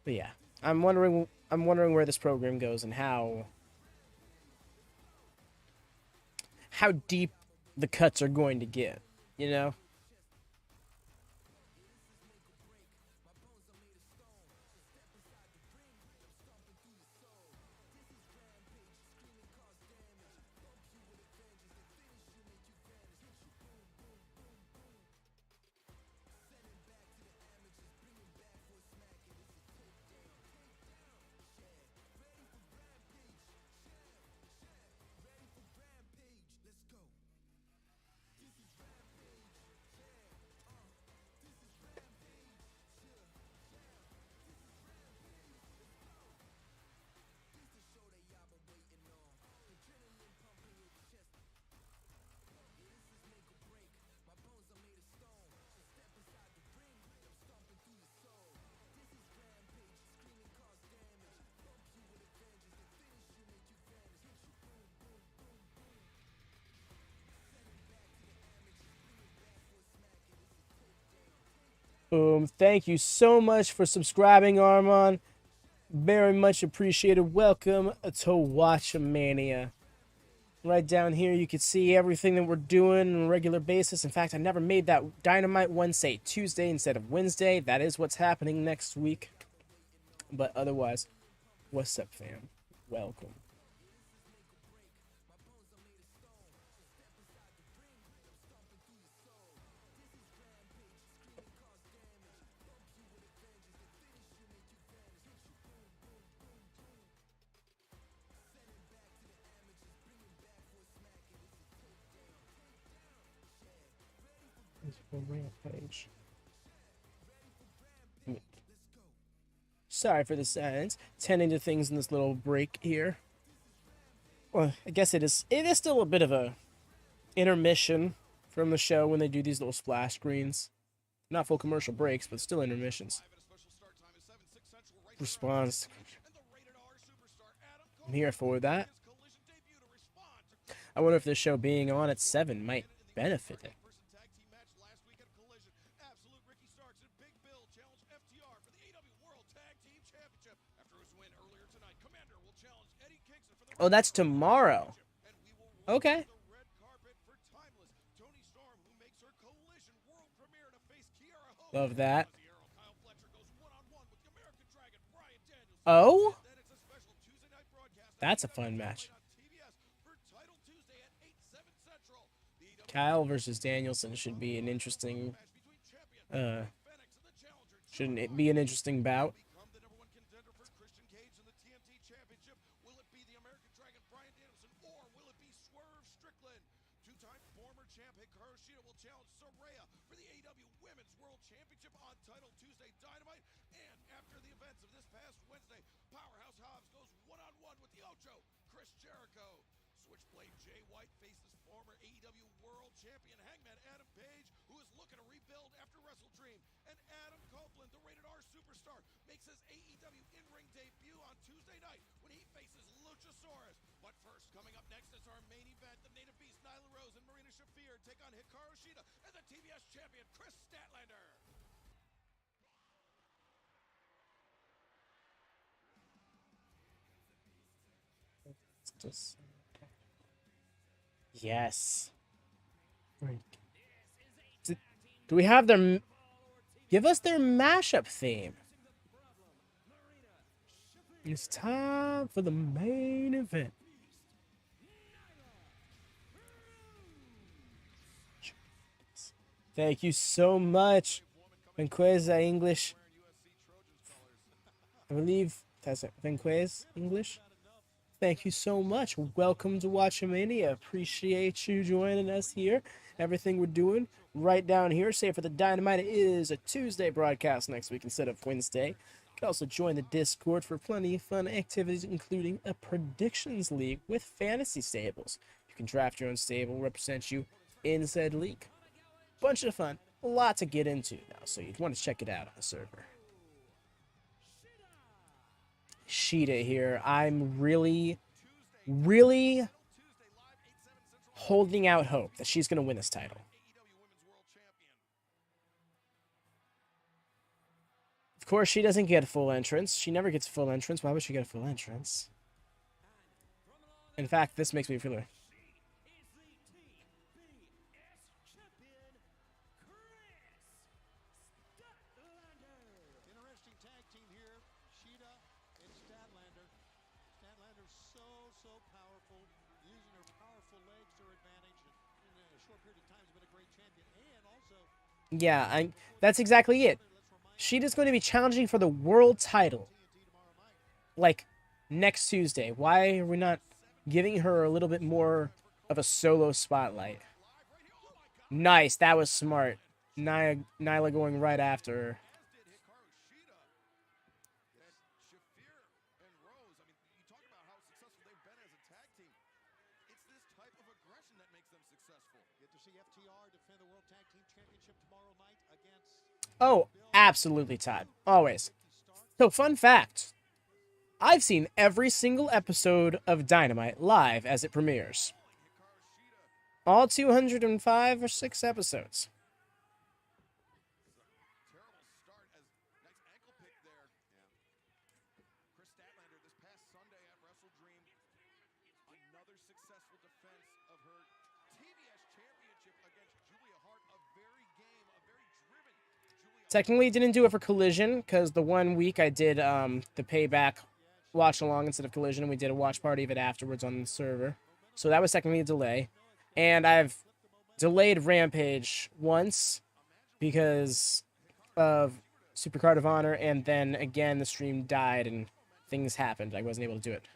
But yeah, I'm wondering where this program goes and how deep the cuts are going to get, you know? Boom. Thank you so much for subscribing, Armand. Very much appreciated. Welcome to WatchaMania. Right down here, you can see everything that we're doing on a regular basis. In fact, I never made that Dynamite one say Tuesday instead of Wednesday. That is what's happening next week. But otherwise, what's up, fam? Welcome. Rampage. Sorry for the silence. Tending to things in this little break here. Well, I guess it is still a bit of a intermission from the show when they do these little splash screens. Not full commercial breaks, but still intermissions. Response. I'm here for that. I wonder if this show being on at 7 might benefit it. Oh, that's tomorrow. Okay. Love that. Oh? That's a fun match. Kyle versus Danielson should be an interesting shouldn't it be an interesting bout? Two-time former champ Hikaru Shida will challenge Soraya for the AEW Women's World Championship on Title Tuesday Dynamite. And after the events of this past Wednesday, Powerhouse Hobbs goes one-on-one with the Ocho, Chris Jericho. Switchblade Jay White faces former AEW World Champion Hangman Adam Page, who is looking to rebuild after Wrestle Dream. And Adam Copeland, the Rated R superstar, makes his AEW in-ring debut on Tuesday night when he faces Luchasaurus. But first, coming up next is our main event. The Native Beast Nyla Rose and Marina Shafir take on Hikaru Shida and the TBS champion Kris Statlander. Yes. Do we have their... Give us their mashup theme. It's time for the main event. Thank you so much. Benquez English. I believe that's it. Benquez English. Thank you so much. Welcome to WatchaMania. Appreciate you joining us here. Everything we're doing right down here, save for the Dynamite, is a Tuesday broadcast next week instead of Wednesday. You can also join the Discord for plenty of fun activities, including a predictions league with fantasy stables. You can draft your own stable, represent you in said league. Bunch of fun. A lot to get into now, so you'd want to check it out on the server. Shida here. I'm really holding out hope that she's going to win this title. Of course, she doesn't get a full entrance. She never gets a full entrance. Why would she get a full entrance? In fact, this makes me feel her. Interesting tag team here. Shida and Statlander. Statlander's so powerful, using her powerful legs to her advantage, and in a short period of time has been a great champion. And also, Yeah, that's exactly it. Shida's going to be challenging for the world title, like, next Tuesday. Why are we not giving her a little bit more of a solo spotlight? Nice, that was smart. Nyla going right after her. Oh, absolutely, Todd. Always. So, fun fact. I've seen every single episode of Dynamite live as it premieres. All 205 or 6 episodes. another successful defense of her TBS championship against Julia Hart. A very game, a very driven Julia. Technically, didn't do it for Collision because the 1 week I did the payback watch along instead of Collision, and we did a watch party of it afterwards on the server. So that was technically a delay. And I've delayed Rampage once because of Supercard of Honor, and then again the stream died and things happened. I wasn't able to do it.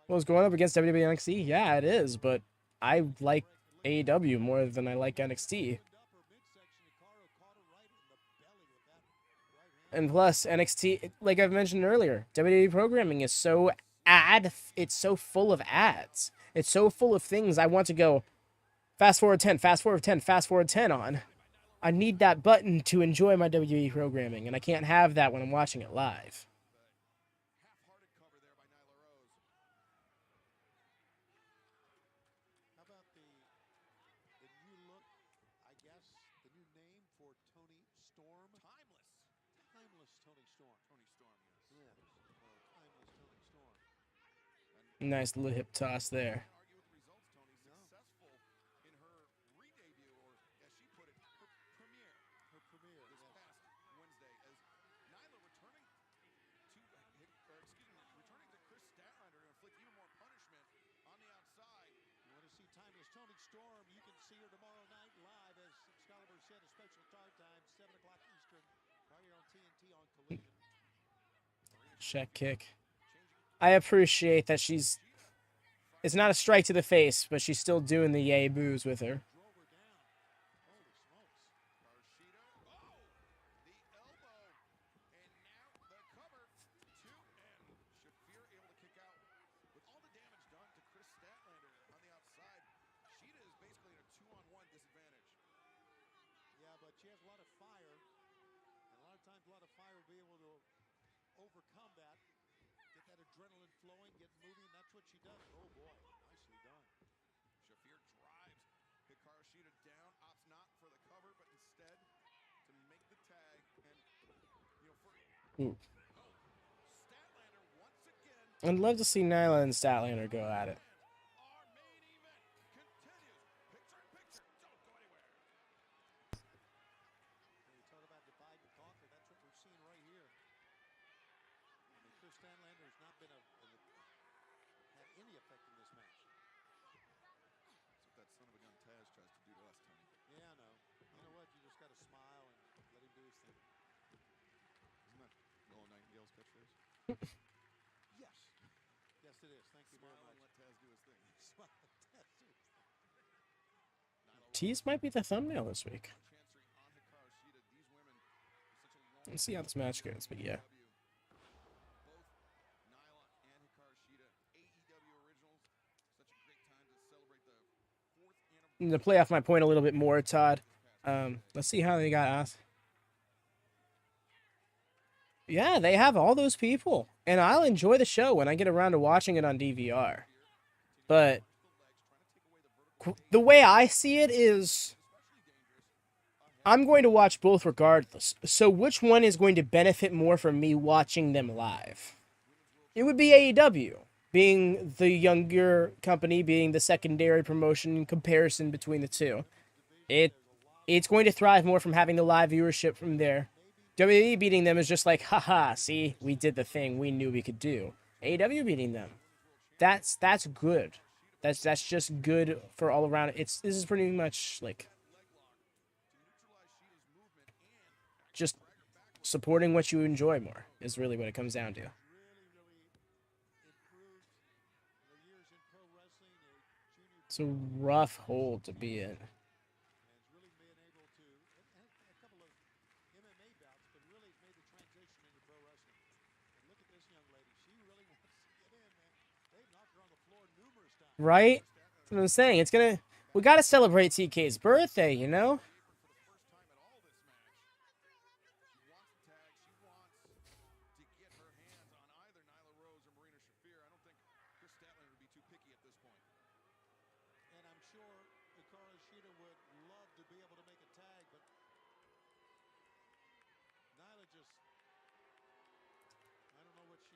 Well, it's going up against WWE NXT? Yeah, it is, but I like AEW more than I like NXT. And plus, NXT, like I've mentioned earlier, WWE programming is so it's so full of ads. It's so full of things I want to go fast forward 10, fast forward 10, fast forward 10 on. I need that button to enjoy my WWE programming, and I can't have that when I'm watching it live. Half-hearted cover there by Nyla Rose. How about the new look, I guess, the new name for Toni Storm? Timeless. Timeless Toni Storm. Toni Storm, yes. Timeless Toni Storm. Nice little hip toss there. Argue with the results, Toni. Successful in her re-debut, or as she put it, her premiere. Her premiere this past Wednesday, as Nyla returning to Kris Statlander to inflict even more punishment on the outside. You want to see Timeless Toni Storm? You can see her tomorrow night live, as Excalibur said, a special start time, 7 o'clock Eastern, right here on TNT on Collision. Check kick. I appreciate that she's... It's not a strike to the face, but she's still doing the yay boos with her. Drove her down. Holy smokes. Garcia. Oh! The elbow. And now the cover. 2 and Shafir able to kick out. With all the damage done to Kris Statlander on the outside, Shida is basically in a 2-on-1 disadvantage. Yeah, but she has a lot of fire. And a lot of times, a lot of fire will be able to overcome that. Get that adrenaline flowing, get moving. That's what she does. Oh, boy. Nicely done. Shafir drives Hikaru Shida down. Opts not for the cover, but instead to make the tag. And, you know, for... Ooh. Statlander once again. I'd love to see Nyla and Statlander go at it. Our main event continues. Picture in picture. Don't go anywhere. When you talk about divide and conquer, that's what we're seeing right here. I mean, Kris Statlander has not been had any effect in this match. That's what that son of a gun Taz tries to do to us, Tony. Yeah, I know. You know what? You just got to smile and let him do his thing. Isn't that Lola Nightingale's catchphrase? Yes. Yes, it is. Thank you very much. Let Taz do his thing. Smile and let Taz do his thing. Tease might be the thumbnail this week. Let's see how this match goes, but yeah. To play off my point a little bit more, Todd, let's see how they got us. Yeah, they have all those people, and I'll enjoy the show when I get around to watching it on DVR. But the way I see it is, I'm going to watch both regardless. So which one is going to benefit more from me watching them live? It would be AEW, being the younger company, being the secondary promotion in comparison between the two. It's going to thrive more from having the live viewership from there. WWE beating them is just like, haha, see, we did the thing we knew we could do. AEW beating them, that's good. That's just good for all around. This is pretty much like just supporting what you enjoy more is really what it comes down to. It's a rough hold to be in. Right? That's what I'm saying. We gotta celebrate TK's birthday, you know?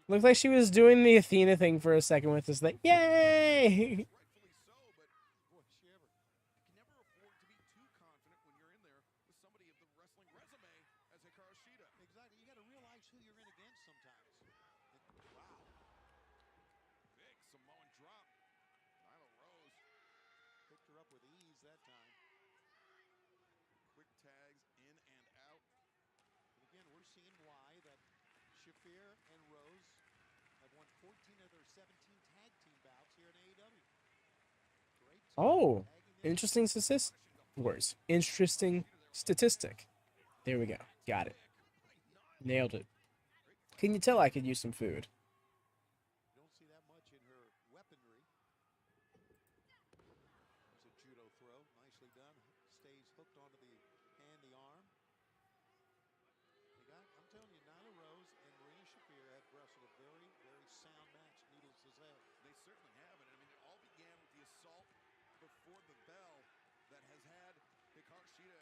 Looked like she was doing the Athena thing for a second with this, like, yay! Rightfully so, but boy, she ever. You can never afford to be too confident when you're in there with somebody of the wrestling resume as Hikaru Shida. Exactly. You got to realize who you're in against sometimes. Wow. Big Samoan drop. Nyla Rose picked her up with ease that time. Quick tags in and out. And again, we're seeing why that Shafir and Rose have won 14 of their 17 tag team bouts here in AEW. Great team. Oh, interesting statistic. Words. Interesting statistic. There we go. Got it. Nailed it. Can you tell I could use some food? You don't see that much in her weaponry. There's a judo throw. Nicely done. Stays hooked onto the hand, the arm. I'm telling you, Nyla Rose and Marina Shafir have wrestled a very, very sound match, needless to say. They certainly have. And I mean, it all began with the assault before the bell that has had Hikaru Shida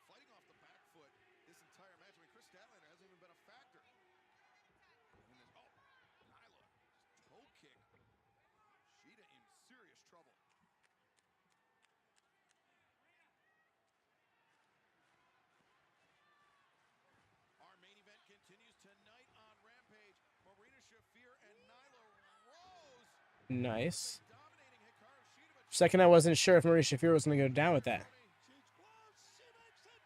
fighting off the back foot this entire match. I mean, Kris Statlander hasn't even been a factor. And then Nyla, just toe kick. Shida in serious trouble. Our main event continues tonight on Rampage. Marina Shafir and Nyla Rose Nice. dominating Hikaru Shida, but Second, I wasn't sure if Marie Shafir was going to go down with that. she's close. She makes it.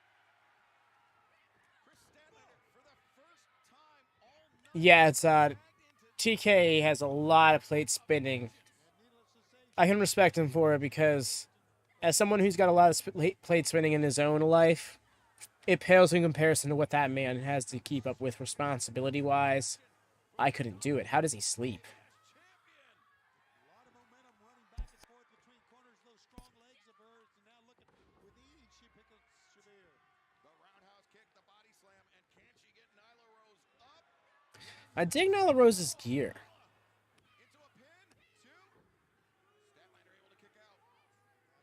Kris Statlander for the first time all night. Yeah, it's Tagged into TK has a lot of plate spinning. and needless to say, I can respect him for it because as someone who's got a lot of plate spinning in his own life, it pales in comparison to what that man has to keep up with responsibility-wise. I couldn't do it. How does he sleep? champion. A lot of momentum running back and forth between corners, those strong legs of hers. And now look at with ease she picked up Shafir. The roundhouse kick, the body slam, and can she get Nyla Rose up I dig Nyla Rose's gear. into a pin? Two. Statlander able to kick out.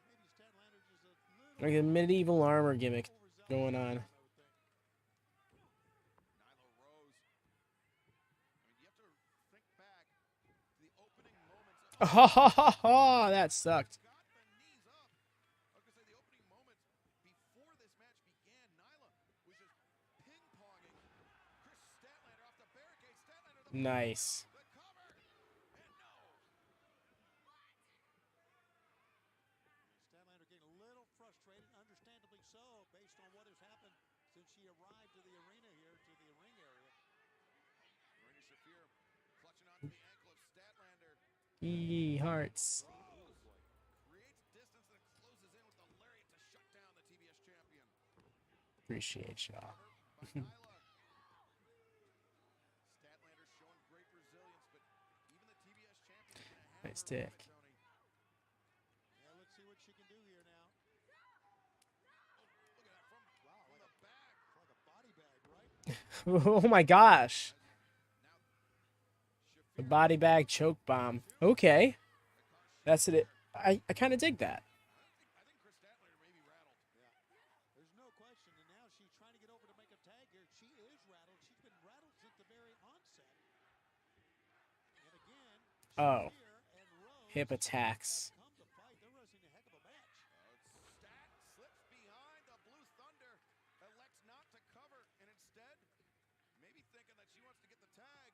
Maybe Statlander just a little Like a medieval armor gimmick overzealous going I on. would think. Nyla Rose. I mean, you have to think back to the opening moments of Ha ha ha ha! That sucked. got the knees up. I was gonna say the opening moments before this match began, Nyla was just ping-ponging Kris Statlander off the barricade. Statlander the Nice. the cover, and no. Statlander getting a little frustrated, understandably so, based on what has happened since she arrived to the arena here, to the ring area. Marina Shafir clutching onto the ankle of Statlander. E hearts. Rose creates distance and closes in with the lariat to shut down the TBS champion. Appreciate y'all. By Nyla. Statlander showing great resilience, but even the TBS champion is gonna have Nice her dick. moment, Tony. Yeah, let's see what she can do here now. Oh, look at that from the back. It's like a body bag, right? Oh my gosh. Now, The Shafir body bag choke bomb. Okay. That's it. I kind of dig that. I think Kris Statlander may be rattled. Yeah. There's no question. And now she's trying to get over to make a tag here. She is rattled. She's been rattled since the very onset. And again, Oh. Shafir and Rose Hip attacks. come to fight. They're wrestling a heck of a match. Stat slips behind the Blue Thunder. Elects not to cover. And instead, maybe thinking that she wants to get the tag.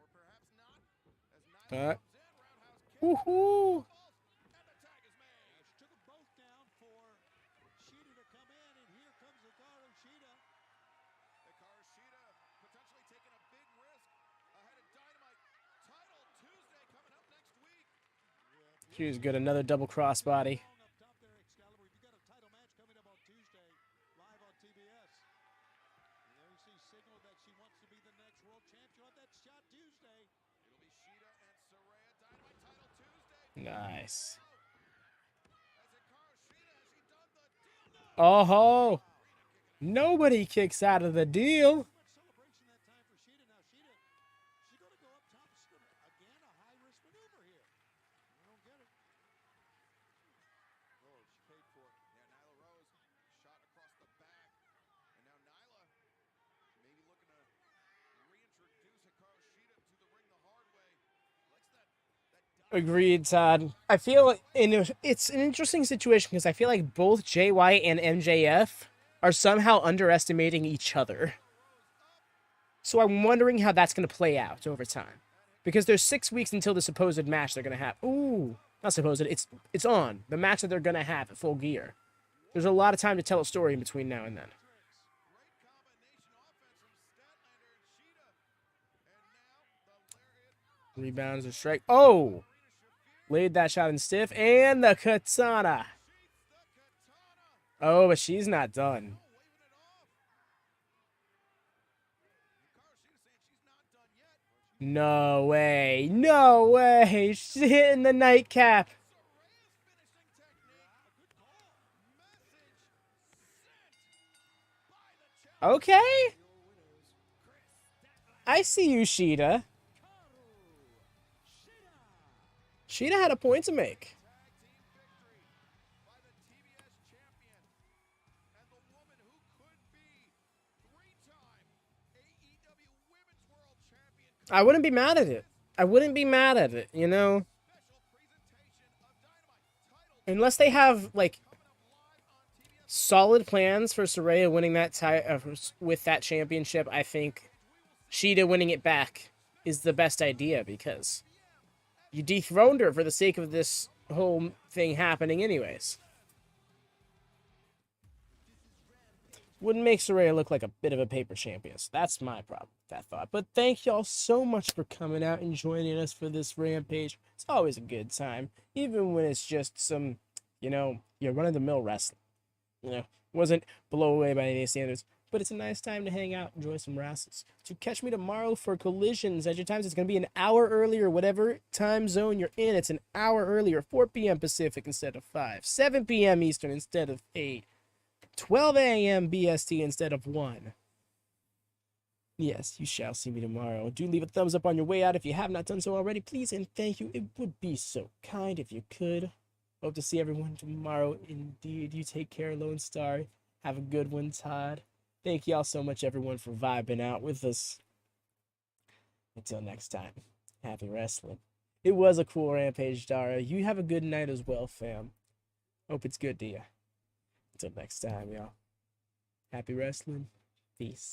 Or perhaps not. As Nyla comes in. Roundhouse kick. Woohoo! And the tag is made. She took them both down for Shida to come in, and here comes Hikaru Shida. Hikaru Shida potentially taking a big risk ahead of Dynamite. Title Tuesday coming up next week. She was good. Another double crossbody. Long up top there, Excalibur. You've got a title match coming up on Tuesday, live on TBS. And there you see signal that she wants to be the next world champion on that shot Tuesday. It'll be Shida and Saraya. Dynamite title Tuesday. Nice. As Hikaru Shida, has she done the deal? No. Oh ho! Nobody kicks out of the deal. Too much celebration that time for Shida. Now Shida, she's going to go up top. She's going to, again, a high-risk maneuver here. I don't get it. Oh, she paid for it. Yeah, Nyla Rose shot across the back. And now Nyla maybe looking to reintroduce Hikaru Shida Agreed, Todd. I feel it's an interesting situation because I feel like both JY and MJF are somehow underestimating each other. So I'm wondering how that's going to play out over time. Because there's 6 weeks until the supposed match they're going to have. Ooh, not supposed, it's on. The match that they're going to have at Full Gear. There's a lot of time to tell a story in between now and then. Rebounds or strike. Oh! Laid that shot in stiff. And the katana. Oh, but she's not done. No way. No way. She's hitting the nightcap. Okay. I see you, Shida. Shida had a point to make. I wouldn't be mad at it. I wouldn't be mad at it, you know? Unless they have, like, solid plans for Saraya winning that with that championship, I think Shida winning it back is the best idea because you dethroned her for the sake of this whole thing happening anyways. Wouldn't make Saraya look like a bit of a paper champion. So that's my problem with that thought. But thank y'all so much for coming out and joining us for this Rampage. It's always a good time, even when it's just some, you know, your run-of-the-mill wrestling. You know, wasn't blow away by any standards, but it's a nice time to hang out, enjoy some wrestles. So catch me tomorrow for Collisions at your times. It's going to be an hour earlier, whatever time zone you're in. It's an hour earlier, 4 p.m. Pacific instead of 5, 7 p.m. Eastern instead of 8. 12 a.m. BST instead of 1. Yes, you shall see me tomorrow. Do leave a thumbs up on your way out if you have not done so already. Please and thank you. It would be so kind if you could. Hope to see everyone tomorrow. Indeed, you take care, Lone Star. Have a good one, Todd. Thank y'all so much, everyone, for vibing out with us. Until next time, happy wrestling. It was a cool Rampage, Dara. You have a good night as well, fam. Hope it's good to you. Until next time, y'all. Happy wrestling. Peace.